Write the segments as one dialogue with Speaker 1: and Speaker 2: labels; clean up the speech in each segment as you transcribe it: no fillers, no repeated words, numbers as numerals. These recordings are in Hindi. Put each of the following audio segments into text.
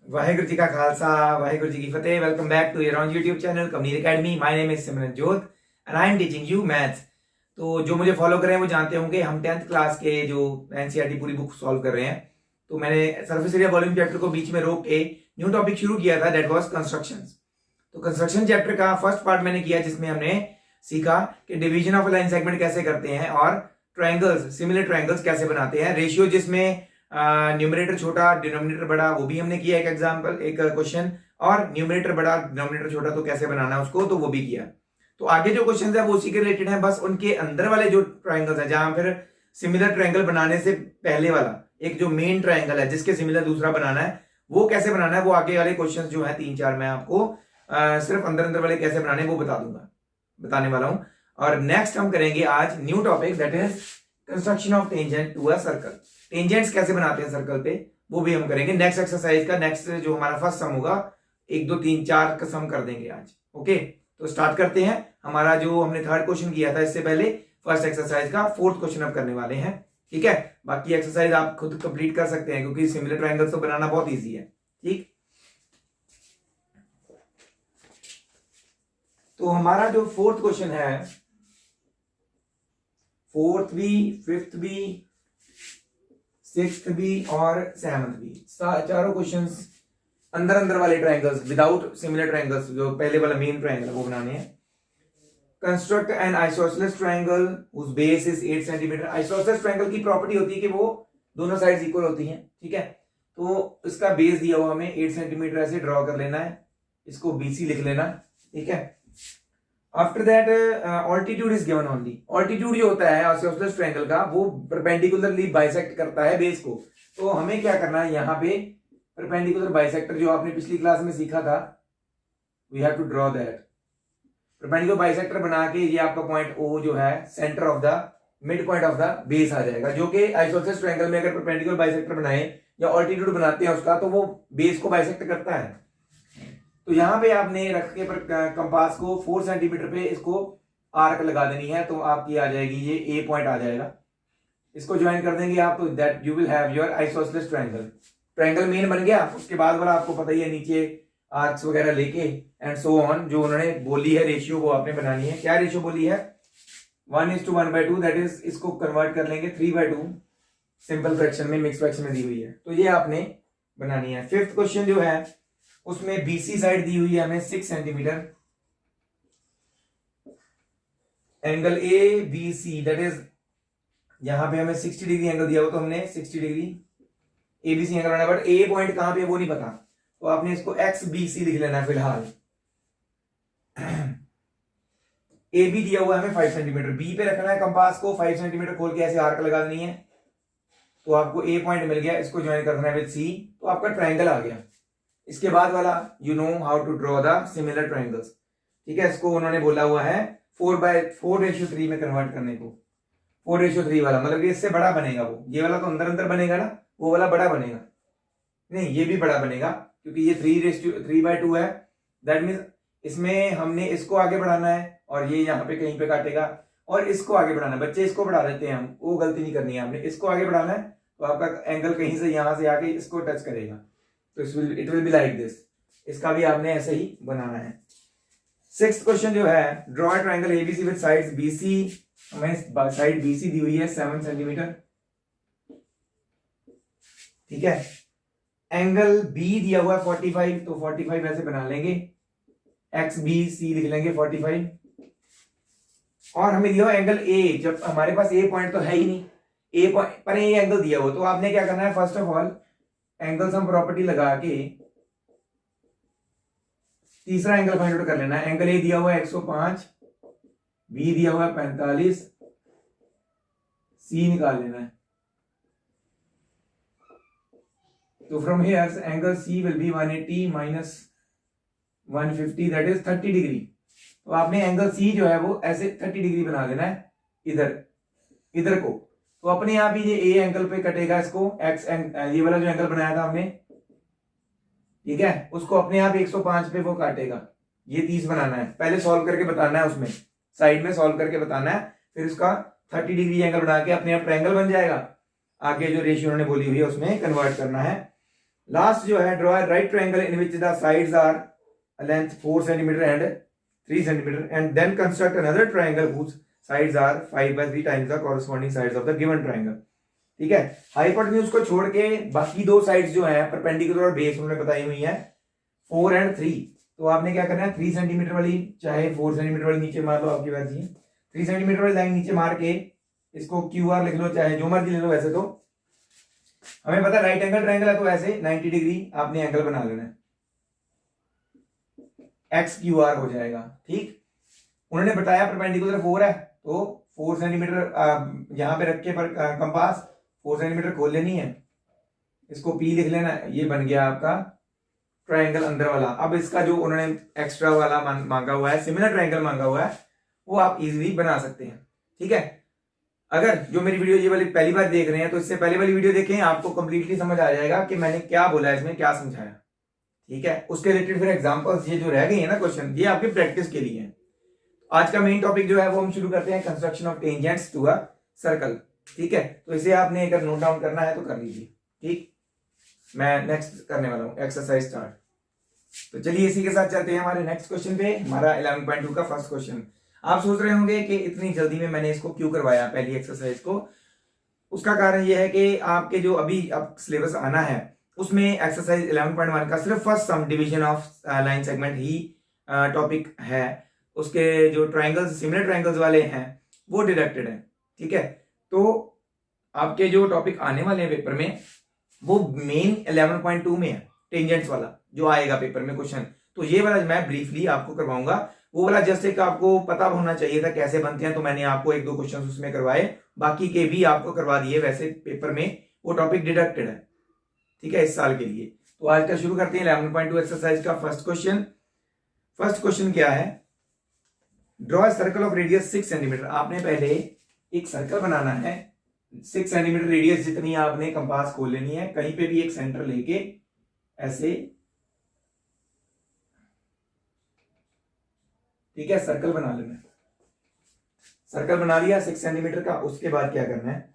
Speaker 1: वाहेगुरु जी का खालसा, वाहेगुरु जी की फतेह। Welcome back to your own YouTube channel Kamneer academy. My name is Simranjot and I am teaching you maths. तो जो मुझे फॉलो कर रहे हैं वो जानते होंगे हम 10th क्लास के जो एनसीईआरटी पूरी बुक सॉल्व कर रहे हैं। तो मैंने सरफेस एरिया वॉल्यूम चैप्टर को बीच में रोक के न्यू टॉपिक शुरू किया था, दैट वाज कंस्ट्रक्शंस। तो कंस्ट्रक्शन चैप्टर का फर्स्ट पार्ट मैंने किया जिसमें हमने सीखा कि डिवीजन ऑफ लाइन सेगमेंट कैसे करते हैं और ट्रायंगल्स, सिमिलर ट्रायंगल्स कैसे बनाते हैं, रेशियो जिसमें न्यूमरेटर छोटा डिनोमिनेटर बड़ा, वो भी हमने किया एक एग्जांपल, एक क्वेश्चन। और न्यूमरेटर बड़ा डिनोमिनेटर छोटा तो कैसे बनाना है उसको, तो वो भी किया। तो आगे जो क्वेश्चन है वो उसी के रिलेटेड है, बस उनके अंदर वाले जो ट्रायंगल्स है, जहां फिर सिमिलर ट्रायंगल बनाने से पहले वाला एक जो मेन ट्रायंगल है जिसके सिमिलर दूसरा बनाना है, वो कैसे बनाना है, वो आगे वाले क्वेश्चन जो है 3-4 मैं आपको सिर्फ अंदर अंदर वाले कैसे बनाने वो बताने वाला हूं। और नेक्स्ट हम करेंगे आज new topic, that is construction of tangent to a circle. Tangents कैसे बनाते हैं सर्कल पे, वो भी हम करेंगे नेक्स्ट एक्सरसाइज का। नेक्स्ट जो हमारा फर्स्ट सम होगा, 1 2 3 4 का सम कर देंगे आज। ओके, तो स्टार्ट करते हैं। हमारा जो हमने थर्ड क्वेश्चन किया था इससे पहले, फर्स्ट एक्सरसाइज का फोर्थ क्वेश्चन अब करने वाले हैं। ठीक है, बाकी एक्सरसाइज आप खुद कंप्लीट कर सकते हैं क्योंकि सिमिलर ट्रायंगल्स तो बनाना बहुत ईजी है। ठीक, तो हमारा जो फोर्थ क्वेश्चन है, फोर्थ भी, फिफ्थ भी, सिक्स्थ भी और सेवंथ भी, चारों क्वेश्चंस अंदर अंदर वाले ट्रायंगल्स विदाउट सिमिलर ट्रायंगल्स, जो पहले वाला मेन ट्रायंगल है वो बनाने हैं। Construct an isosceles triangle whose base is 8 centimetre. Isosceles triangle की प्रॉपर्टी होती है कि वो दोनों साइड्स इक्वल होती हैं। ठीक है, तो इसका बेस दिया हुआ हमें 8 सेंटीमीटर ऐसे ड्रॉ कर लेना है, इसको बीसी लिख लेना। ठीक है, after that altitude is given only. Altitude जो होता है आइसोसेलेस ट्रायंगल का, वो परपेंडिकुलरली बाइसेक्ट करता है बेस को। तो हमें क्या करना है, यहाँ पे परपेंडिकुलर बाइसेक्टर जो आपने पिछली क्लास में सीखा था, we have to draw that. Perpendicular bisector बना के ये आपका पॉइंट ओ जो है centre of the mid point of the base आ जाएगा, जो कि आइसोसेलेस ट्रायंगल में अगर परपेंडिकुलर बाइसेक्टर बनाए या ऑल्टीट्यूड बनाते हैं उसका, तो वो बेस को बाइसेक्ट करता है। तो यहां पे आपने रख के कंपास को 4 सेंटीमीटर पे इसको आर्क लगा देनी है, तो आपकी आ जाएगी ये ए पॉइंट आ जाएगा। इसको ज्वाइन कर देंगे आप, तो that you will have your isosceles triangle. Triangle main बन गया। उसके बाद वाला आपको पता ही है, नीचे आर्क्स वगैरह लेके एंड सो ऑन, जो उन्होंने बोली है रेशियो वो आपने बनानी है। क्या रेशियो बोली है, 1:1/2, दैट इज इसको कन्वर्ट कर लेंगे 3/2 सिंपल फ्रैक्शन में, मिक्स फ्रैक्शन में दी हुई है, तो ये आपने बनानी है। फिफ्थ क्वेश्चन जो है उसमें बीसी साइड दी हुई है हमें 6 centimetre. Angle A B C, that is यहां पे हमें 60 डिग्री एंगल दिया हुआ, तो हमने 60 degree ABC angle banana, but A point कहां पे है वो नहीं पता, तो आपने इसको एक्स बी सी लिख लेना है फिलहाल। ए बी दिया हुआ है हमें 5 सेंटीमीटर, बी पे रखना है कंपास को, 5 सेंटीमीटर खोल के ऐसे आर्क लगा देनी है, तो आपको ए पॉइंट मिल गया। इसको ज्वाइन करना है विद सी, तो आपका ट्रायंगल आ गया। इसके बाद वाला you know how to draw the similar triangles. ठीक है, इसको उन्होंने बोला हुआ है 4:4:3 में कन्वर्ट करने को। 4:3 वाला मतलब कि इससे बड़ा बनेगा वो, ये वाला तो अंदर अंदर बनेगा ना, वो वाला बड़ा बनेगा नहीं, ये भी बड़ा बनेगा क्योंकि ये 3:2 है। दैट मीन्स इसमें हमने इसको आगे बढ़ाना है और ये यहाँ पे कहीं पे काटेगा, और इसको आगे बढ़ाना है। बच्चे इसको बढ़ा देते हैं, हम वो गलती नहीं करनी है, हमने इसको आगे बढ़ाना है, तो आपका एंगल कहीं से यहां से आके इसको टच करेगा, तो it will be like this. इसका भी आपने ऐसे ही बनाना है। सिक्स्थ क्वेश्चन जो है, draw a triangle ABC with sides BC. हमें साइड बीसी दी हुई है 7 सेंटीमीटर। ठीक है, एंगल बी दिया हुआ है 45, तो 45 ऐसे बना लेंगे, एक्स बी सी लिख लेंगे 45। और हमें दिया हुआ एंगल ए, जब हमारे पास ए पॉइंट तो है ही नहीं, ए पॉइंट पर ये एंगल दिया हुआ, तो आपने क्या करना है, first of all angle sum property लगा के तीसरा एंगल फाइंड आउट कर लेना है। एंगल ए दिया हुआ है 105, बी दिया हुआ है 45, सी निकाल लेना है। तो from here angle C will be 180 minus 150, that is 30 degree. तो आपने एंगल सी जो है वो ऐसे 30 डिग्री बना देना है इधर को, तो अपने आप ही ये ए एंगल पे कटेगा इसको, एक्स ये वाला जो एंगल बनाया था हमने, ठीक है, उसको अपने आप 105 पे वो काटेगा। ये 30 बनाना है, पहले सॉल्व करके बताना है, उसमें साइड में सॉल्व करके बताना है, फिर उसका 30 डिग्री एंगल बना के अपने आप ट्रायंगल बन जाएगा। आगे जो रेशियो उन्होंने बोली हुई है उसमें कन्वर्ट करना है। लास्ट जो है, draw right triangle in which the sides are length 4 centimetre and 3 centimetre and then construct another triangle whose sides are 5/3 times the corresponding sides of the given triangle. ठीक है, हाइपोटेन्यूज को छोड़ के बाकी दो साइड्स जो है परपेंडिकुलर और बेस उन्होंने बताई हुई है 4 एंड 3। तो आपने क्या करना है, 3 सेंटीमीटर वाली चाहे 4 सेंटीमीटर वाली नीचे मार लो, आपकी मर्जी है। 3 सेंटीमीटर वाली लाइन नीचे मार के इसको QR लिख लो, चाहे जो मर्जी ले लो। वैसे तो हमें पता राइट एंगल ट्रायंगल है तो ऐसे 90 डिग्री आपने एंगल बना लेना है, XQR हो जाएगा। ठीक, उन्होंने बताया परपेंडिकुलर 4 है तो 4 सेंटीमीटर यहां पे रख के पर कंपास 4 सेंटीमीटर खोल लेनी है, इसको P लिख लेना है। ये बन गया आपका ट्रायंगल अंदर वाला। अब इसका जो उन्होंने एक्स्ट्रा वाला मांगा हुआ है, सिमिलर ट्रायंगल मांगा हुआ है, वो आप इजीली बना सकते हैं। ठीक है, अगर जो मेरी वीडियो ये वाली पहली बार देख रहे हैं तो इससे पहले वाली वीडियो देखें, आपको कंप्लीटली समझ आ जाएगा कि मैंने क्या बोला है, इसमें क्या समझाया। ठीक है, उसके रिलेटेड फिर एग्जांपल्स ये जो रह गई है ना क्वेश्चन, ये आपकी प्रैक्टिस के लिए है। आज का मेन टॉपिक जो है वो हम शुरू करते हैं, construction of tangents to a circle. ठीक है, तो इसे आपने अगर नोट डाउन करना है तो कर लीजिए। ठीक, मैं नेक्स्ट करने वाला हूं एक्सरसाइज स्टार्ट। तो चलिए इसी के साथ चलते हैं हमारे नेक्स्ट क्वेश्चन पे, हमारा 11.2 का फर्स्ट क्वेश्चन। आप सोच रहे होंगे कि इतनी जल्दी में मैंने इसको क्यों करवाया पहली एक्सरसाइज को। उसका कारण यह है कि आपके जो अभी अब सिलेबस आना है उसमें एक्सरसाइज 11.1 का सिर्फ first sum division of line segment ही टॉपिक है। उसके जो ट्रायंगल्स, सिमिलर ट्रायंगल्स वाले हैं वो डिडक्टेड है। ठीक है, तो आपके जो टॉपिक आने वाले हैं पेपर में वो मेन 11.2 में है, टेंजेंट्स वाला जो आएगा पेपर में क्वेश्चन। तो ये वाला मैं ब्रीफली आपको करवाऊंगा, वो वाला जस्ट एक आपको पता होना चाहिए था कैसे बनते हैं, तो मैंने आपको 1-2 क्वेश्चन उसमें करवाए, बाकी के भी आपको करवा दिए। वैसे पेपर में वो टॉपिक डिडक्टेड है। ठीक है, इस साल के लिए। तो आज का शुरू करते हैं 11.2 एक्सरसाइज का फर्स्ट क्वेश्चन। फर्स्ट क्वेश्चन क्या है, draw circle of radius 6 centimetre. आपने पहले एक सर्कल बनाना है 6 सेंटीमीटर रेडियस जितनी आपने कंपास खोल लेनी है, कहीं पे भी एक सेंटर लेके ऐसे, ठीक है, सर्कल बना लेना है। सर्कल बना लिया 6 सेंटीमीटर का। उसके बाद क्या करना है,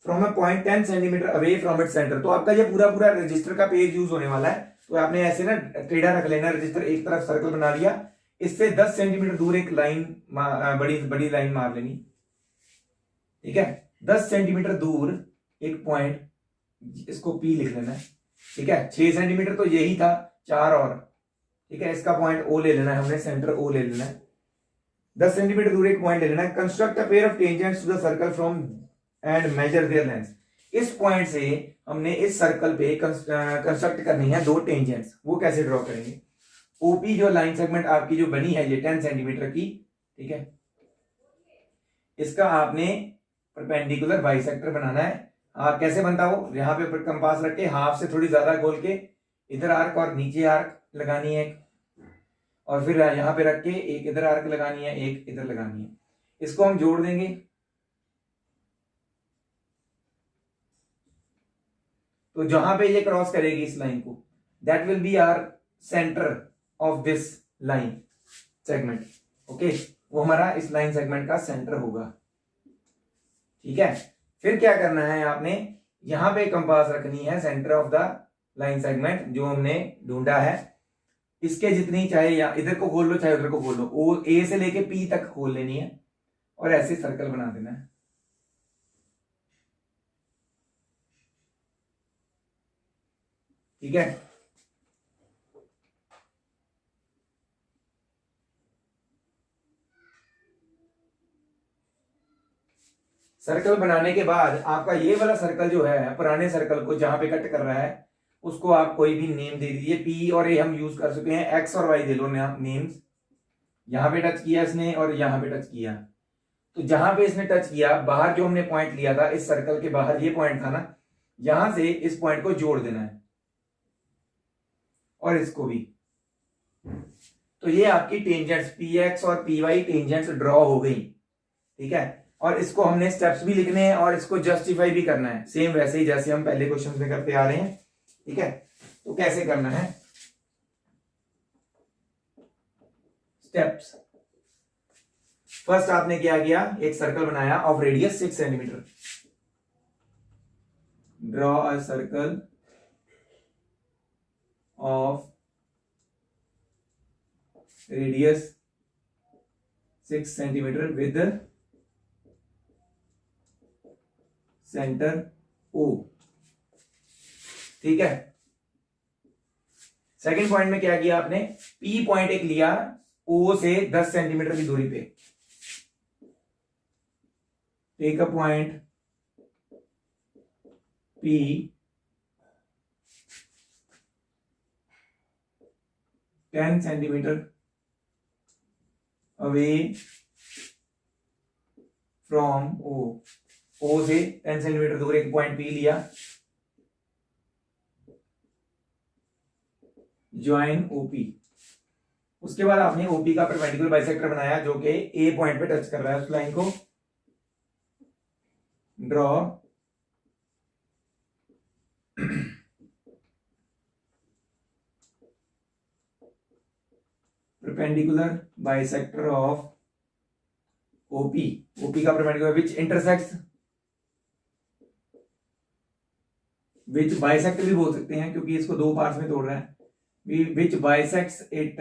Speaker 1: from a point 10 centimetre away from its centre. तो आपका ये पूरा पूरा रजिस्टर का पेज यूज होने वाला है, तो आपने ऐसे ना टेढ़ा रख लेना रजिस्टर, एक तरफ सर्कल बना लिया, इससे 10 सेंटीमीटर दूर एक लाइन बड़ी बड़ी लाइन मार लेनी। ठीक है, 10 सेंटीमीटर दूर एक पॉइंट, इसको P लिख लेना है। ठीक है, 6 सेंटीमीटर तो यही था, 4 और। ठीक है, इसका पॉइंट O ले लेना है हमने, सेंटर O ले लेना है। 10 सेंटीमीटर दूर एक पॉइंट ले लेना है। Construct a pair of tangents to the circle from and measure their length. इस पॉइंट से हमने इस सर्कल पे कंस्ट्रक्ट करनी है 2 टेंजेंट्स। वो कैसे ड्रॉ करेंगे, OP जो लाइन सेगमेंट आपकी जो बनी है ये 10 सेंटीमीटर की, ठीक है, इसका आपने परपेंडिकुलर बाइसेक्टर बनाना है। कैसे बनता हो, यहाँ पे कंपास रख के हाफ से थोड़ी ज्यादा खोल के इधर आर्क और नीचे आर्क लगानी है, और फिर यहाँ पे रख के एक इधर आर्क लगानी है, एक इधर लगानी है। इसको हम जोड़ देंगे, तो जहां पे ये क्रॉस करेगी इस लाइन को, that will be our centre of this line segment. Okay, वो हमारा इस लाइन सेगमेंट का सेंटर होगा। ठीक है, फिर क्या करना है, आपने यहां पे कंपास रखनी है centre of the line segment जो हमने ढूंढा है, इसके जितनी, चाहे या इधर को खोल लो चाहे उधर को खोल लो, ओ A से लेके P तक खोल लेनी है और ऐसे सर्कल बना देना है। ठीक है, सर्कल बनाने के बाद आपका ये वाला सर्कल जो है, पुराने सर्कल को जहां पे कट कर रहा है उसको आप कोई भी नेम दे दीजिए। P और A हम यूज कर चुके हैं, X और Y दे लो नेम्स। यहां पे टच किया इसने और यहां पे टच किया, तो जहां पे इसने टच किया, बाहर जो हमने पॉइंट लिया था इस सर्कल के बाहर, ये पॉइंट था ना, यहां से इस पॉइंट को जोड़ देना है और इसको भी। तो ये आपकी टेंजेंट्स PX और PY टेंजेंट्स ड्रॉ हो गई। ठीक है, और इसको हमने स्टेप्स भी लिखने हैं और इसको जस्टिफाई भी करना है, सेम वैसे ही जैसे हम पहले क्वेश्चन में करते आ रहे हैं। ठीक है, तो कैसे करना है, स्टेप्स। फर्स्ट आपने क्या किया, एक सर्कल बनाया of radius 6 centimetre. Draw a circle of radius 6 centimetre with centre O। ठीक है, सेकंड पॉइंट में क्या किया आपने, P पॉइंट एक लिया O से 10 सेंटीमीटर की दूरी पे। Take a point P ten centimetre away from O से 10 सेंटीमीटर दूर एक पॉइंट P लिया, ज्वाइन OP। उसके बाद आपने OP का परपेंडिकुलर बाइसेक्टर बनाया जो कि A पॉइंट पे टच कर रहा है, उस लाइन को draw perpendicular bisector of OP। OP का परपेंडिकुलर विच इंटरसेक्ट्स, विच बाइसेक्ट भी बोल सकते हैं क्योंकि इसको दो पार्ट्स में तोड़ रहा है, which bisects it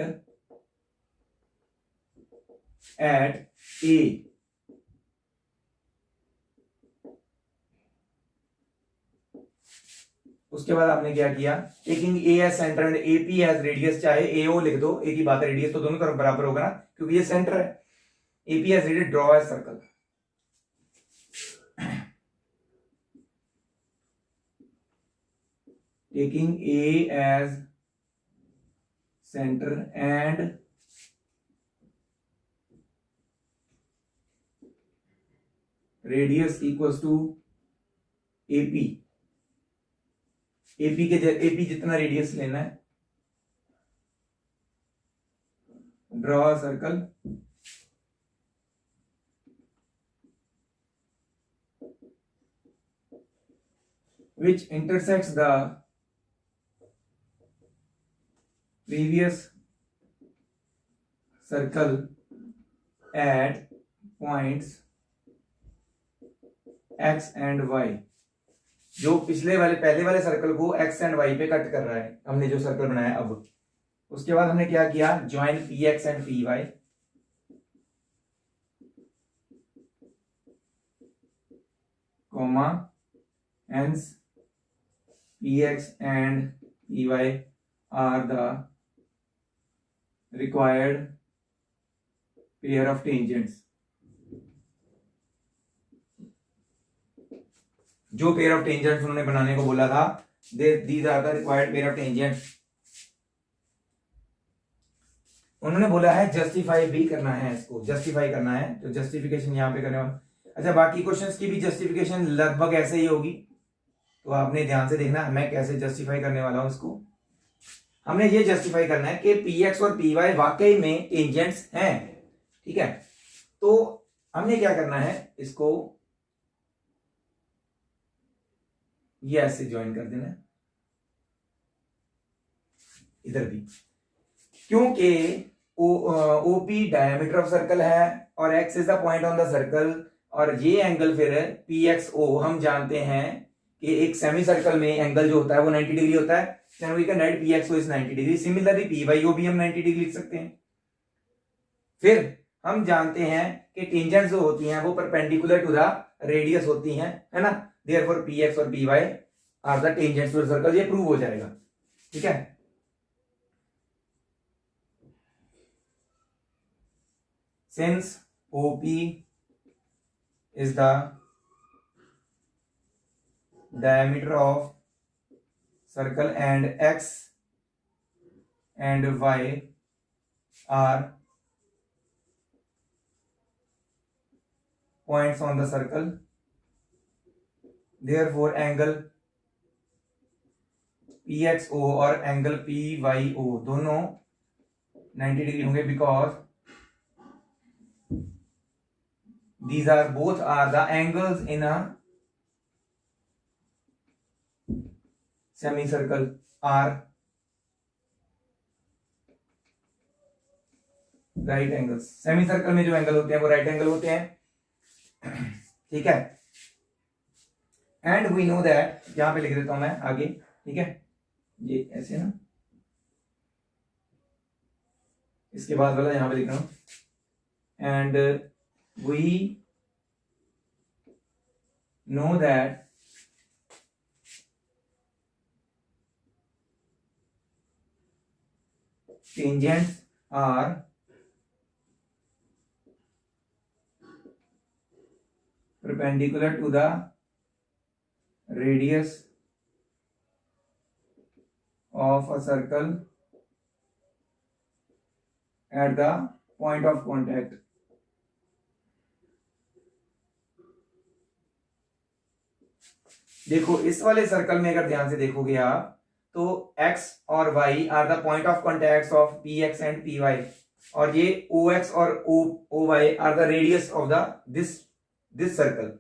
Speaker 1: at A। उसके बाद आपने क्या किया, taking A as centre and AP as radius, चाहे AO लिख दो, एक ही बात है, रेडियस तो दोनों तरफ बराबर होगा ना क्योंकि ये सेंटर है। AP as radius, draw as circle. Taking A as centre and radius equals to AP। AP जितना रेडियस लेना है, draw circle. which intersects the previous circle at points X and Y। जो पिछले वाले पहले वाले सर्कल को X एंड Y पे कट कर रहा है, हमने जो सर्कल बनाया अब। उसके बाद हमने क्या किया, join PX and PY। Comma hence PX and PY are the required pair of tangents। जो पेयर ऑफ टेंजेंट्स उन्होंने बनाने को बोला था, these are the required pair of tangents। उन्होंने बोला है जस्टिफाई भी करना है, इसको जस्टिफाई करना है, तो जस्टिफिकेशन यहां पे करने वाला। अच्छा, बाकी क्वेश्चंस की भी जस्टिफिकेशन लगभग ऐसे ही होगी, तो आपने ध्यान से देखना मैं कैसे जस्टिफाई करने वाला हूं इसको। हमने ये जस्टिफाई करना है कि PX और PY वाकई में टेंजेंट्स हैं। ठीक है, तो हमने क्या करना है, इसको ये ऐसे ज्वाइन कर देना है, इधर भी, क्योंकि OP डायमीटर ऑफ सर्कल है और X is the point on the circle, और ये एंगल फिर PXO हम जानते हैं कि एक सेमी सर्कल में एंगल जो होता है वो 90 डिग्री होता है, then we can write PXO is 90 degree. Similarly PYO भी हम 90 डिग्री लिख सकते हैं। फिर हम जानते हैं कि टेंजेंट्स जो होती हैं वो परपेंडिकुलर टू द रेडियस होती हैं, है ना, देयरफॉर PX और PY are the tangents to the circle. ये प्रूव हो जाएगा। ठीक है, since OP is the diameter of circle and X and Y are points on the circle, therefore angle PXO और एंगल PYO दोनों 90 डिग्री होंगे, because these are both are the angles in a semicircle are right angles। Semicircle में जो एंगल होते हैं वो राइट एंगल होते हैं। ठीक है, एंड वी नो दैट, यहां पे लिख देता हूं मैं आगे। ठीक है, ये ऐसे ना, इसके बाद वाला यहां पे लिख रहा हूं, and we know that tangents are perpendicular to the radius of a circle at the point of contact. देखो इस वाले सर्कल में अगर ध्यान से देखोगे आप तो x और y are the point of contact of px and py, और ये ox और oy are the radius of the this circle,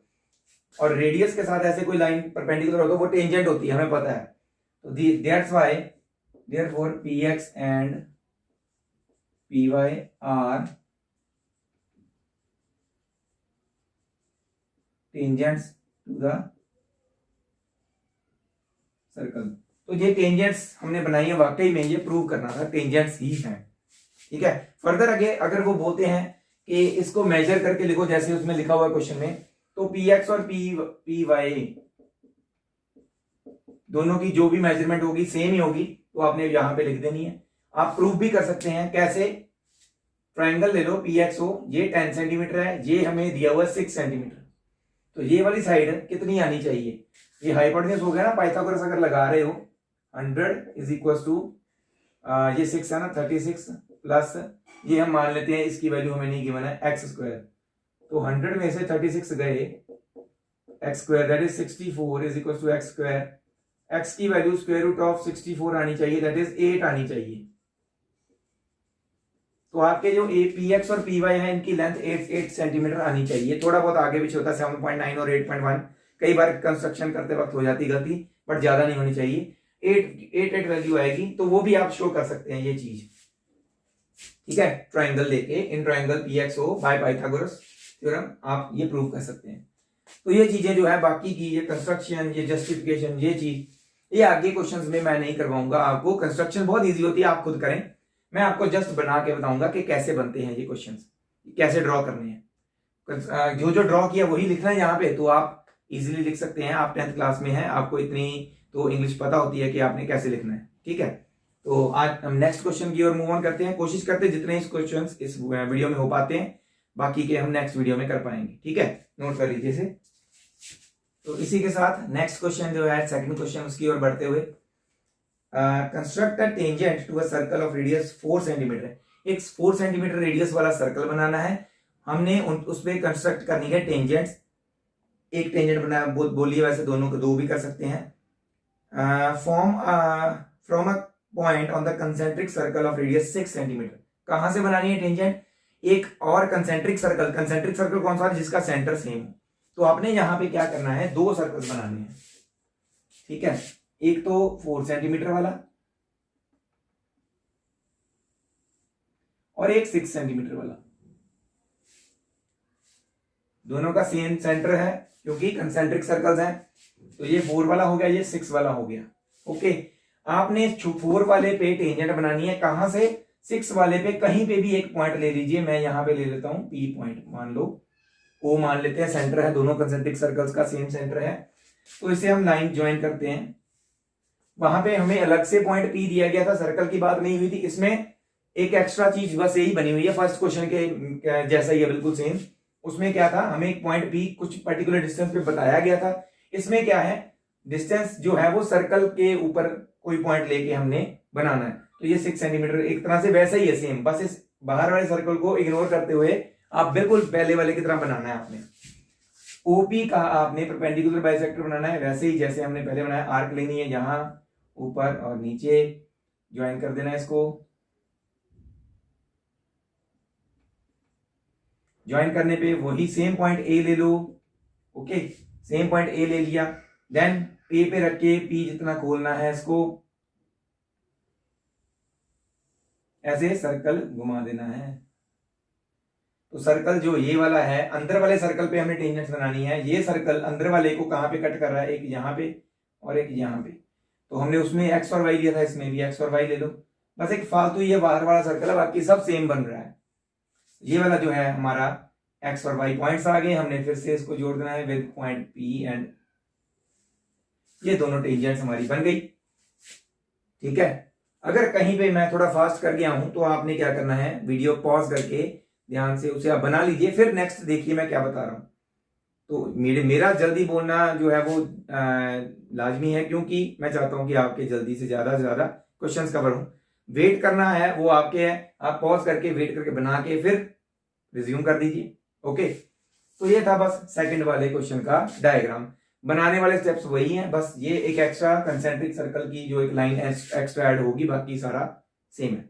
Speaker 1: और रेडियस के साथ ऐसे कोई लाइन परपेंडिकुलर हो तो वो टेंजेंट होती है, हमें पता है। तो that's why therefore px and py are tangents to the circle. तो ये टेंजेंट्स हमने बनाई है, वाकई में ये प्रूव करना था टेंजेंट्स ही हैं, ठीक है। फर्दर आगे अगर वो बोलते हैं कि इसको मेजर करके लिखो जैसे उसमें लिखा हुआ है क्वेश्चन में, तो px और py दोनों की जो भी मेजरमेंट होगी सेम ही होगी, तो आपने यहां पे लिख देनी है। आप प्रूव भी कर सकते हैं कैसे, ट्राइंगल ले लो pxo, ये 10 सेंटीमीटर है, ये हमें दिया हुआ 6 सेंटीमीटर, तो ये वाली साइड कितनी आनी चाहिए, ये हाइपोटेन्यूज हो गया ना, पाइथागोरस अगर लगा रहे हो 100 इज इक्वल टू ये 6 है ना 36 प्लस ये हम मान लेते हैं इसकी वैल्यू हमें नहीं गिवन है एक्स स्क्वायर, तो 100 में से 36 गए, x square that is 64 is equal to x square, x की वैल्यू स्क्वायर रूट ऑफ 64 आनी चाहिए, दैट इज 8 आनी चाहिए। तो आपके जो px और py है इनकी लेंथ 8 सेंटीमीटर आनी चाहिए, थोड़ा बहुत आगे पीछे होता है 7.9 और 8.1, कई बार कंस्ट्रक्शन करते वक्त हो जाती गलती, बट ज्यादा नहीं होनी चाहिए, 8 वैल्यू आएगी, तो वो भी आप शो कर सकते हैं ये चीज, ठीक है। ट्राइंगल लेके in triangle pxo by Pythagoras theorem आप ये प्रूव कर सकते हैं। तो ये चीजें जो है बाकी की ये कंस्ट्रक्शन, ये जस्टिफिकेशन, ये चीज ये आगे क्वेश्चंस में मैं नहीं करवाऊंगा आपको, कंस्ट्रक्शन बहुत इजी होती है, आप खुद करें, मैं आपको जस्ट बना के बताऊंगा कि कैसे बनते हैं ये क्वेश्चंस, कैसे ड्रॉ करने हैं, जो जो ड्रॉ किया वही लिखना है यहाँ पे, तो आप इजीली लिख सकते हैं। आप 10th क्लास में हैं, आपको इतनी तो इंग्लिश पता होती है कि आपने कैसे लिखना है, ठीक है। तो आज हम नेक्स्ट क्वेश्चन की ओर मूव ऑन करते हैं, कोशिश करते हैं जितने क्वेश्चंस इस वीडियो में हो पाते हैं, बाकी के हम नेक्स्ट वीडियो में कर पाएंगे, ठीक है, नोट कर लीजिए इसे। तो इसी के साथ नेक्स्ट क्वेश्चन जो है सेकंड क्वेश्चन उसकी ओर बढ़ते हुए, construct a tangent to a circle of radius 4 centimetre, एक 4 सेंटीमीटर रेडियस वाला सर्कल बनाना है हमने, उस पर कंस्ट्रक्ट करनी है टेंजेंट्स, एक टेंजेंट बनाया बोलिए, वैसे दोनों को दो भी कर सकते हैं, from a point on the concentric circle of radius 6 centimetre. कहां से बनानी है टेंजेंट, एक और कंसेंट्रिक सर्कल कौन सा है जिसका सेंटर सेम हो, तो आपने यहां पे क्या करना है, दो सर्कल बनाने हैं, ठीक है, एक तो 4 सेंटीमीटर वाला और एक 6 सेंटीमीटर वाला, दोनों का सेम सेंटर है क्योंकि कंसेंट्रिक सर्कल्स हैं, तो ये 4 वाला हो गया, ये 6 वाला हो गया, ओके। आपने 4 वाले पे टेंजेंट बनानी है, कहां से, 6 वाले पे कहीं पे भी एक पॉइंट ले लीजिए, मैं यहां पे ले लेता हूं P पॉइंट, मान लो O मान लेते हैं, सेंटर है, दोनों कंसेंट्रिक सर्कल्स का सेम सेंटर है, तो इसे हम लाइन ज्वाइन करते हैं। वहां पे हमें अलग से पॉइंट P दिया गया था, सर्कल की बात नहीं हुई थी, इसमें एक एक्स्ट्रा चीज बस यही बनी हुई है, फर्स्ट क्वेश्चन के जैसा ही है बिल्कुल सेम। उसमें क्या था, हमें एक पॉइंट P कुछ पर्टिकुलर डिस्टेंस पे बताया गया था, इसमें क्या है, डिस्टेंस जो है वो सर्कल के ऊपर कोई पॉइंट लेके हमने बनाना है, तो ये 6 सेंटीमीटर एक तरह से वैसा ही है सेम, बस इस बाहर वाले सर्कल को इग्नोर करते हुए आप बिल्कुल पहले वाले की तरह बनाना है। आपने ओपी का आपने परपेंडिकुलर बाइसेक्टर बनाना है, वैसे ही जैसे हमने पहले बनाया, आर्क लेनी है यहां ऊपर और नीचे, ज्वाइन कर देना है इसको, ज्वाइन करने पे वही सेम पॉइंट ए ले लो, ओके, सेम पॉइंट ए ले लिया, देन ए पे रख के पी जितना खोलना है इसको ऐसे सर्कल घुमा देना है। तो सर्कल जो ये वाला है, अंदर वाले सर्कल पे हमने टेंजेंट्स बनानी है, ये सर्कल अंदर वाले को कहां पे कट कर रहा है, एक यहां पे और एक यहां पे, तो हमने उसमें एक्स और वाई लिया था, इसमें भी एक्स और वाई ले लो, बस एक फालतू ये बाहर वाला सर्कल है, बाकी सब सेम बन रहा है। ये वाला जो है हमारा एक्स और वाई पॉइंट्स आ गए, हमने फिर से इसको जोड़ देना है विद पॉइंट पी एंड ये दोनों टेंजेंट्स हमारी बन गई। ठीक है, अगर कहीं पे मैं थोड़ा फास्ट कर गया हूं तो आपने क्या करना है, वीडियो पॉज करके ध्यान से उसे आप बना लीजिए, फिर नेक्स्ट देखिए मैं क्या बता रहा हूं। तो मेरा जल्दी बोलना जो है वो लाजमी है, क्योंकि मैं चाहता हूं कि आपके जल्दी से ज्यादा क्वेश्चंस कवर हो। वेट करना है वो आपके है, आप पॉज करके वेट करके बना के फिर रिज्यूम कर दीजिए। ओके, तो ये था बस सेकंड वाले क्वेश्चन का डायग्राम। बनाने वाले स्टेप्स वही हैं, बस ये एक एक्स्ट्रा कंसेंट्रिक सर्कल की जो एक लाइन एक्स्ट्रा ऐड होगी, बाकी सारा सेम है।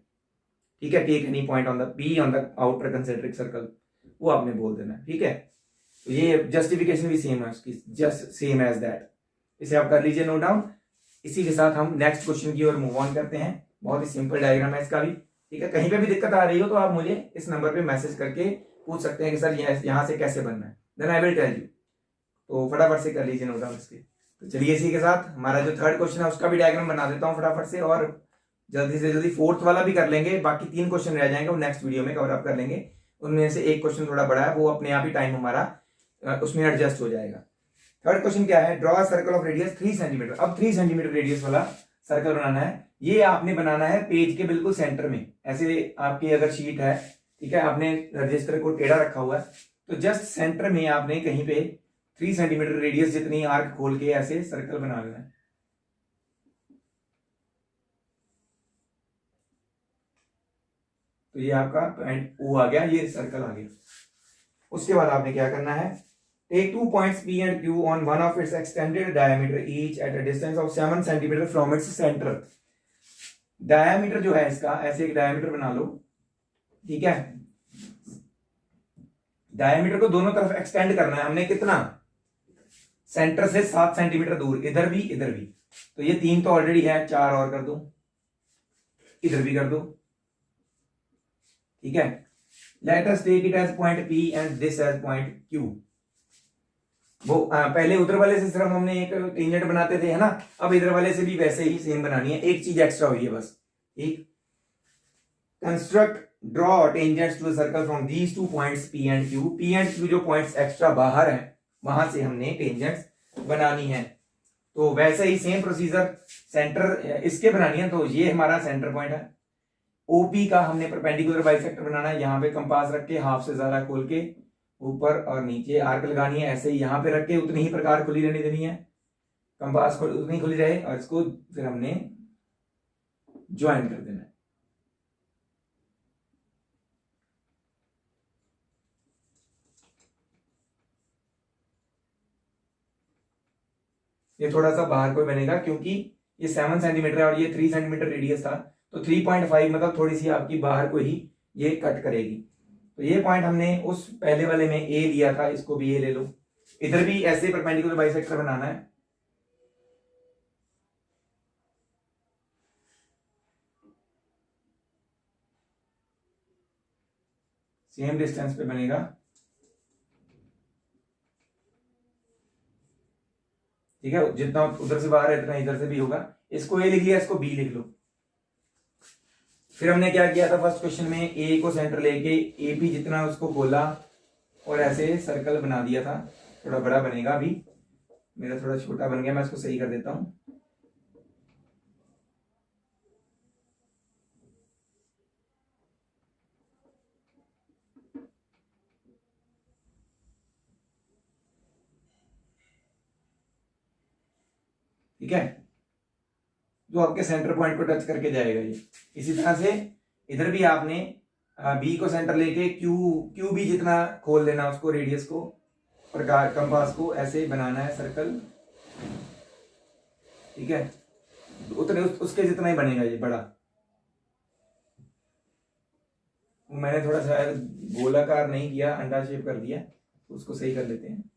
Speaker 1: ठीक है, take any point on the P on the outer concentric circle, वो आपने बोल देना है। ठीक है, तो ये जस्टिफिकेशन भी सेम है उसकी, जस्ट सेम एज दैट, इसे आप कर लीजिए नोट डाउन। इसी के साथ हम नेक्स्ट क्वेश्चन की ओर मूव ऑन करते हैं। बहुत ही सिंपल डायग्राम है इसका भी। ठीक है, कहीं पे भी दिक्कत आ रही हो तो आप मुझे इस नंबर पे मैसेज करके पूछ सकते हैं कि सर यहाँ से कैसे बनना है, then I will tell you. तो फटाफट से कर लीजिए नोट डाउन इसके। तो चलिए इसी के साथ हमारा जो थर्ड क्वेश्चन है उसका भी डायग्राम बना देता हूँ फटाफट से, और जल्दी से जल्दी फोर्थ वाला भी कर लेंगे। बाकी 3 क्वेश्चन रह जाएंगे, वो नेक्स्ट वीडियो में कवर अप कर लेंगे। उनमें से एक क्वेश्चन थोड़ा बड़ा है, वो अपने आप ही टाइम हमारा उसमें एडजस्ट हो जाएगा। थर्ड क्वेश्चन क्या है, draw circle of radius 3 centimetre. अब 3 सेंटीमीटर रेडियस वाला सर्कल बनाना है। ये आपने बनाना है पेज के बिल्कुल सेंटर में, ऐसे आपकी अगर शीट है, ठीक है, आपने रजिस्टर को टेढ़ा रखा हुआ है, तो जस्ट सेंटर में आपने कहीं पे 3 सेंटीमीटर रेडियस जितनी आर्क खोल के ऐसे सर्कल बना लेना है। तो ये आपका पॉइंट ओ आ गया, ये सर्कल आ गया। उसके बाद आपने क्या करना है, take 2 points P and Q on one of its extended diameter each at a distance of 7 centimeter from its center। Diameter जो है इसका, ऐसे एक डायमीटर बना लो। ठीक है, डायमीटर को दोनों तरफ एक्सटेंड करना है हमने, कितना, सेंटर से 7 सेंटीमीटर दूर, इधर भी इधर भी। तो ये 3 तो ऑलरेडी है, 4 और कर दो, इधर भी कर दो। ठीक है, let us take it as point P and this as point Q। वो पहले उधर वाले से सिर्फ हमने एक टेंजेंट बनाते थे, है ना, अब इधर वाले से भी वैसे ही सेम बनानी है, एक चीज एक्स्ट्रा हुई है बस। ठीक, construct draw tangents to circle from these 2 points P and Q। P and Q जो पॉइंट्स एक्स्ट्रा बाहर हैं वहां से हमने टेंजेंट्स बनानी है। तो वैसे ही सेम प्रोसीजर सेंटर इसके बनानी है। तो ये हमारा सेंटर पॉइंट है, ओपी का हमने परपेंडिकुलर बाइसेक्टर बनाना है। यहाँ पे कंपास रख के हाफ से ज्यादा खोल के ऊपर और नीचे आर्क लगानी है, ऐसे ही यहाँ पे रख के उतनी ही प्रकार खुली रहने देनी है, कंपास को उतनी खुली रहे, और इसको फिर हमने ज्वाइन कर देना है। ये थोड़ा सा बाहर को बनेगा क्योंकि ये 7 सेंटीमीटर है और ये 3 सेंटीमीटर रेडियस था, तो 3.5 मतलब थोड़ी सी आपकी बाहर को ही ये कट करेगी। तो ये पॉइंट हमने उस पहले वाले में ए लिया था, इसको भी ए ले लो। इधर भी ऐसे परपेंडिकुलर बाइसेक्टर बनाना है। सेम डिस्टेंस पे बनेगा। ठीक है, जितना उधर से बाहर है इतना इधर से भी होगा। इसको ए लिख लिया, इसको बी लिख लो। फिर हमने क्या किया था फर्स्ट क्वेश्चन में, ए को सेंटर लेके एपी जितना उसको खोला और ऐसे सर्कल बना दिया था। थोड़ा बड़ा बनेगा, अभी मेरा थोड़ा छोटा बन गया, मैं इसको सही कर देता हूं। ठीक है, जो आपके सेंटर पॉइंट को टच करके जाएगा ये। इसी तरह से इधर भी आपने बी को सेंटर लेके क्यू भी जितना खोल लेना उसको, रेडियस को, प्रकार कंपास को ऐसे बनाना है सर्कल। ठीक है, उतने उसके जितना ही बनेगा ये बड़ा। मैंने थोड़ा सा गोलाकार नहीं किया, अंडा शेप कर दिया, उसको सही कर लेते हैं।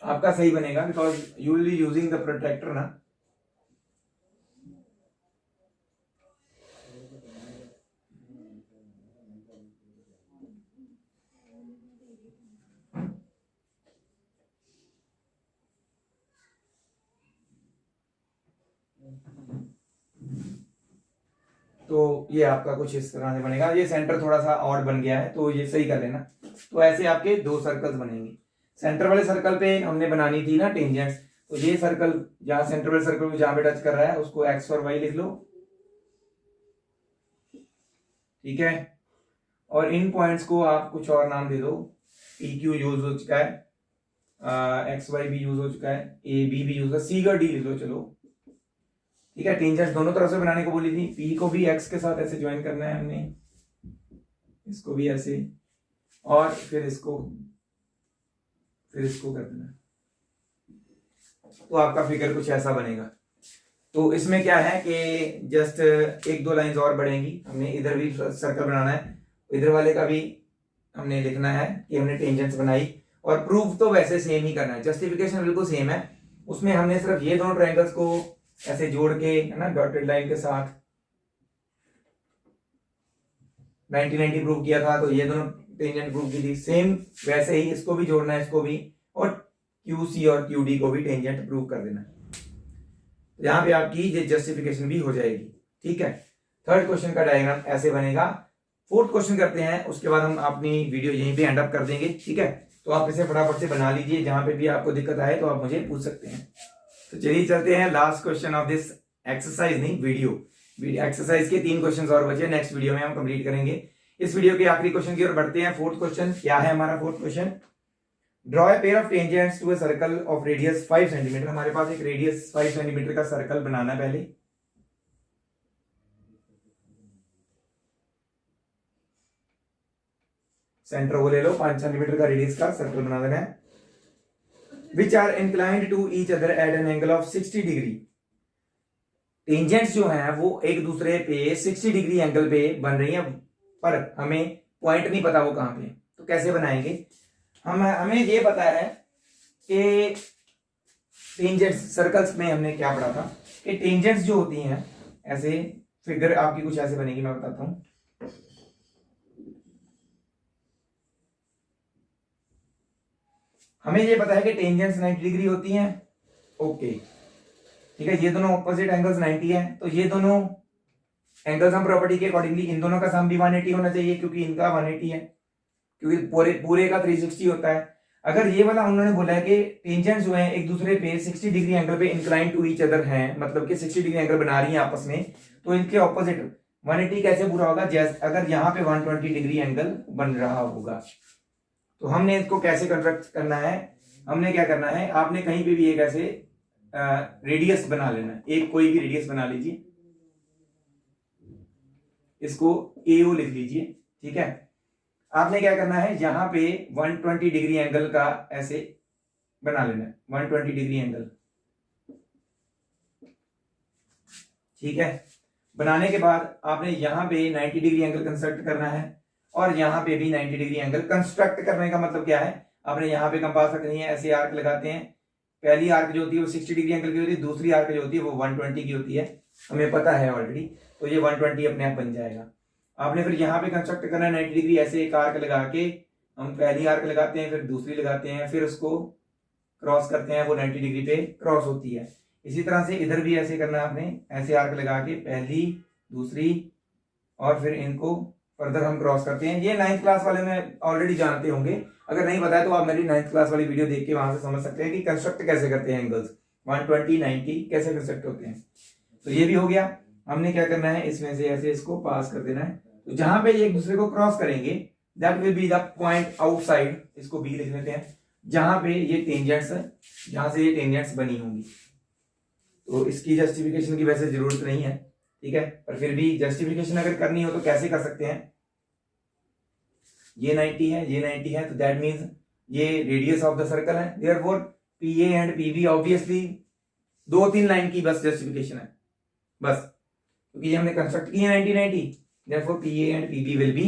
Speaker 1: आपका सही बनेगा because you will be using the protractor ना। तो ये आपका कुछ इस तरह से बनेगा। ये सेंटर थोड़ा सा ऑड बन गया है तो ये सही कर लेना। तो ऐसे आपके दो सर्कल्स बनेंगे। सेंटर वाले सर्कल पे हमने बनानी थी ना टेंजेंट्स, तो ये सर्कल जहां सेंटर वाले सर्कल को जहां पे टच कर रहा है उसको एक्स और वाई लिख लो, ठीक है। और इन पॉइंट्स को आप कुछ और नाम दे दो। पी क्यू यूज हो चुका है, एक्स वाई भी यूज हो चुका है, ए बी भी यूज हो, सी का डी लिख लो, चलो ठीक है। टेंजेंट्स दोनों तरफ से बनाने को बोली थी। पी को भी एक्स के साथ ऐसे ज्वाइन करना है हमने, इसको भी ऐसे, और फिर इसको कर देना। तो आपका फिगर कुछ ऐसा बनेगा। तो इसमें क्या है कि जस्ट एक दो लाइंस और बढ़ेंगी। हमने इधर भी सर्कल बनाना है, इधर वाले का भी हमने लिखना है कि हमने टेंजेंट्स बनाई, और प्रूफ तो वैसे सेम ही करना है, जस्टिफिकेशन बिल्कुल सेम है। उसमें हमने सिर्फ ये दोनों ट्रायंगल्स को ऐसे जोड़ के, है ना, डॉटेड लाइन के साथ 90-90 प्रूव किया था, तो ये दोनों टेंजेंट प्रूव की थी। सेम वैसे ही इसको भी जोड़ना है, इसको भी, और QC और QD को भी टेंजेंट प्रूव कर देना है। यहाँ पे आपकी ये जस्टिफिकेशन भी हो जाएगी, ठीक है। थर्ड क्वेश्चन का डायग्राम ऐसे बनेगा। फोर्थ क्वेश्चन करते हैं, उसके बाद हम अपनी वीडियो यहीं पे एंड अप कर देंगे, ठीक है। तो आप इसे फटाफट से बना लीजिए, जहां पे भी आपको दिक्कत आए तो आप मुझे पूछ सकते हैं। तो चलिए चलते हैं last question of this exercise, नहीं वीडियो एक्सरसाइज के 3 क्वेश्चन और बचे, नेक्स्ट वीडियो में हम कंप्लीट करेंगे। इस वीडियो के आखिरी क्वेश्चन की ओर बढ़ते हैं। फोर्थ क्वेश्चन क्या है हमारा? Fourth question, draw a pair of tangents to a circle of radius 5 centimetre. हमारे पास एक रेडियस 5 सेंटीमीटर का सर्कल बनाना है। पहले सेंटर वो ले लो, 5 सेंटीमीटर का रेडियस का सर्कल बना देना है। Which are inclined to each other at an angle of 60 degree. Tangents जो हैं वो एक दूसरे पे 60 डिग्री एंगल पे बन रही हैं, पर हमें पॉइंट नहीं पता वो कहां पे। तो कैसे बनाएंगे? हमें ये पता है कि टेंजेंट्स, सर्कल्स में हमने क्या पढ़ा था कि टेंजेंट्स जो होती हैं, ऐसे फिगर आपकी कुछ ऐसे बनेगी, मैं बताता हूं। हमें ये पता है कि टेंजेंट्स 90 डिग्री होती हैं, ओके, ठीक है। ये दोनों ऑपोजिट एंगल्स 90 हैं, तो ये दोनों एंगल्स हम प्रॉपर्टी के अकॉर्डिंगली इन दोनों का सम भी 180 होना चाहिए, क्योंकि इनका 180 है, क्योंकि पूरे का 360 होता है। अगर ये वाला उन्होंने बोला है कि टेंजेंट्स जो हैं एक दूसरे पे 60 डिग्री एंगल पे इंक्लाइन टू ईच अदर हैं, मतलब कि 60 डिग्री एंगल बना रही हैं आपस में, तो इनके ऑपोजिट 180 कैसे पूरा होगा? जैसे अगर यहाँ पे 120 डिग्री एंगल बन रहा होगा, तो हमने इसको कैसे कंस्ट्रक्ट करना है? हमने क्या करना है, आपने कहीं पे भी एक ऐसे रेडियस बना लेना है, एक कोई भी रेडियस बना लीजिए, इसको AO लिख लीजिए, ठीक है। आपने क्या करना है, यहां पे 120 डिग्री एंगल का ऐसे बना लेना है, 120 डिग्री एंगल, ठीक है। बनाने के बाद आपने यहां पे 90 डिग्री एंगल कंस्ट्रक्ट करना है, और यहां पे भी 90 डिग्री एंगल कंस्ट्रक्ट करने का मतलब क्या है? आपने यहां पे कंपास रखनी है, ऐसे आर्क लगाते हैं। पहली आर्क जो होती है वो 60 डिग्री एंगल की होती है, दूसरी आर्क जो होती है वो 120 की होती है, हमें पता है ऑलरेडी। तो ये 120 अपने आप बन जाएगा। आपने फिर यहाँ पे कंस्ट्रक्ट करना है 90 डिग्री, ऐसे एक आर्क लगा के, हम पहली आर्क लगाते हैं, फिर दूसरी लगाते हैं, फिर उसको क्रॉस करते हैं, वो 90 डिग्री पे क्रॉस होती है। इसी तरह से इधर भी ऐसे करना है आपने, ऐसे आर्क लगा के पहली, दूसरी, और फिर इनको फर्दर हम क्रॉस करते हैं। ये 9th क्लास वाले में ऑलरेडी जानते होंगे, अगर नहीं बताया तो आप मेरी 9th क्लास वाली वीडियो देख के वहां से समझ सकते हैं कि कंस्ट्रक्ट कैसे करते हैं एंगल्स, 120, 90 कैसे कंस्ट्रक्ट होते हैं। तो ये भी हो गया। हमने क्या करना है, इसमें से ऐसे इसको पास कर देना है, तो जहां पे एक दूसरे को क्रॉस करेंगे that will be the point outside, इसको बी लिख लेते हैं, जहां पे ये टेंजेंट्स है, जहां से ये टेंजेंट्स बनी होंगी। तो इसकी जस्टिफिकेशन की वैसे जरूरत नहीं है, ठीक है, पर फिर भी जस्टिफिकेशन अगर करनी हो तो कैसे कर सकते हैं? ये 90 है, ये 90 है, तो दैट मींस ये रेडियस ऑफ द सर्कल है, therefore PA and PB obviously 2-3 line की बस जस्टिफिकेशन है, बस, क्योंकि ये हमने कंस्ट्रक्ट किया 90-90, therefore PA and PB will be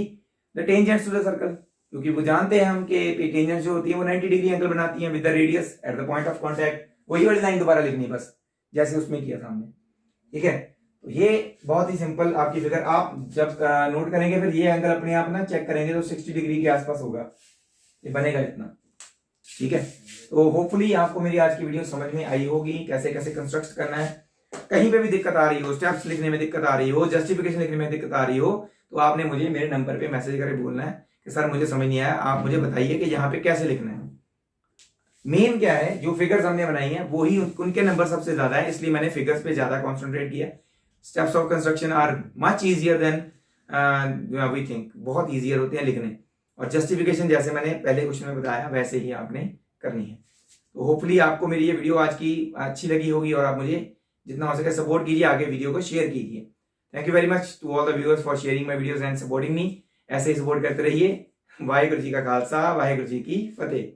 Speaker 1: the tangents to the circle, क्योंकि वो जानते हैं हम कि टेंजेंट्स जो होती है वो 90 डिग्री एंगल बनाती हैं with the radius at the point of contact. वही वाली लाइन दोबारा लिखनी बस, जैसे उसमें किया था हमने, ठीक है। तो ये बहुत ही सिंपल आपकी फिगर, आप जब नोट करेंगे फिर ये एंगल अपने आप ना चेक करेंगे तो 60 डिग्री के आसपास होगा, ये बनेगा इतना, ठीक है। तो होपफुली आपको मेरी आज की वीडियो समझ में आई होगी, कैसे कैसे कंस्ट्रक्ट करना है। कहीं पे भी दिक्कत आ रही हो, स्टेप्स लिखने में दिक्कत आ रही हो, जस्टिफिकेशन लिखने में दिक्कत आ रही हो, तो आपने मुझे मेरे नंबर पे मैसेज करके बोलना है कि सर मुझे समझ नहीं आया, आप मुझे बताइए कि यहाँ पे कैसे लिखना है। मेन क्या है, जो फिगर्स हमने बनाई हैं वो ही उनके नंबर सबसे ज्यादा है, इसलिए मैंने फिगर्स पे ज्यादा कॉन्सेंट्रेट किया। Steps of construction are much easier than we think, बहुत ईजियर होते हैं लिखने। और जस्टिफिकेशन जैसे मैंने पहले क्वेश्चन में बताया वैसे ही आपने करनी है। तो होपफुली आपको मेरी ये वीडियो आज की अच्छी लगी होगी और आप मुझे जितना हो सके सपोर्ट कीजिए, आगे वीडियो को शेयर कीजिए। Thank you very much to all the viewers for sharing my videos and supporting me. ऐसे ही सपोर्ट करते रहिए। वाहिगुरु जी का खालसा, वाहिगुरु जी की फतेह।